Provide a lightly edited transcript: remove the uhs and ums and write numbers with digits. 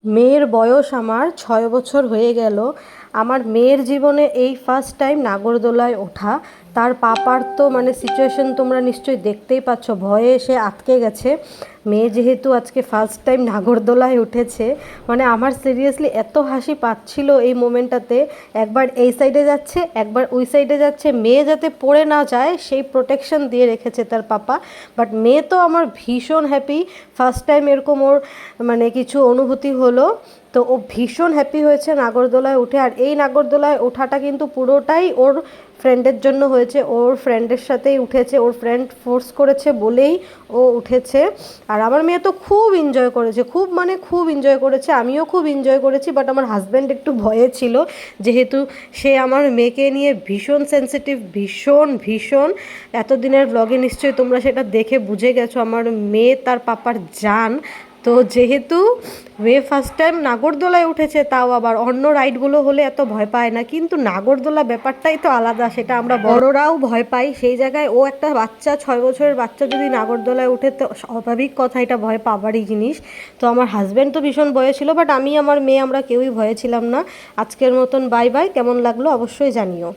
মেয়ের বয়স আমার 6 বছর হয়ে গেল। আমার মেয়ের জীবনে এই ফার্স্ট টাইম নাগরদোলায় ওঠা। তার পাপার তো মানে সিচুয়েশন তোমরা নিশ্চয়ই দেখতেই পাচ্ছ, ভয়ে সে আটকে গেছে। মেয়ে যেহেতু আজকে ফার্স্ট টাইম নাগরদোলায় উঠেছে, মানে আমার সিরিয়াসলি এত হাসি পাচ্ছিল এই মোমেন্টটাতে। একবার এই সাইডে যাচ্ছে, একবার ওই সাইডে যাচ্ছে, মেয়ে যাতে পড়ে না যায় সেই প্রোটেকশন দিয়ে রেখেছে তার পাপা। বাট মেয়ে তো আমার ভীষণ হ্যাপি, ফার্স্ট টাইম এরকম ওর মানে কিছু অনুভূতি হলো। তো ও ভীষণ হ্যাপি হয়েছে নাগরদোলায় উঠে। আর এই নাগরদোলায় ওঠাটা কিন্তু পুরোটাই ওর ফ্রেন্ডের জন্য হয়েছে, ওর ফ্রেন্ডের সাথেই উঠেছে, ওর ফ্রেন্ড ফোর্স করেছে বলেই ও উঠেছে। আর আমার মেয়ে তো খুব এনজয় করেছে, খুব মানে খুব এনজয় করেছে, আমিও খুব এনজয় করেছি। বাট আমার হাজব্যান্ড একটু ভয়ে ছিল, যেহেতু সে আমার মেয়েকে নিয়ে ভীষণ সেন্সিটিভ, ভীষণ ভীষণ। এতদিনের ব্লগে নিশ্চয়ই তোমরা সেটা দেখে বুঝে গেছো আমার মেয়ে তার পাপার জান। তো যেহেতু মেয়ে ফার্স্ট টাইম নাগরদোলায় উঠেছে, তাও আবার অন্য রাইডগুলো হলে এত ভয় পায় না, কিন্তু নাগরদোলা ব্যাপারটাই তো আলাদা, সেটা আমরা বড়রাও ভয় পাই। সেই জায়গায় ও একটা বাচ্চা, 6 বছরের বাচ্চা যদি নাগরদোলায় উঠে, তো স্বাভাবিক কথা, এটা ভয় পাবারই জিনিস। তো আমার হাজব্যান্ড তো ভীষণ ভয়ে ছিল, বাট আমি, আমার মেয়ে, আমরা কেউই ভয়ে ছিলাম না। আজকের মতন বাই বাই। কেমন লাগলো অবশ্যই জানিও।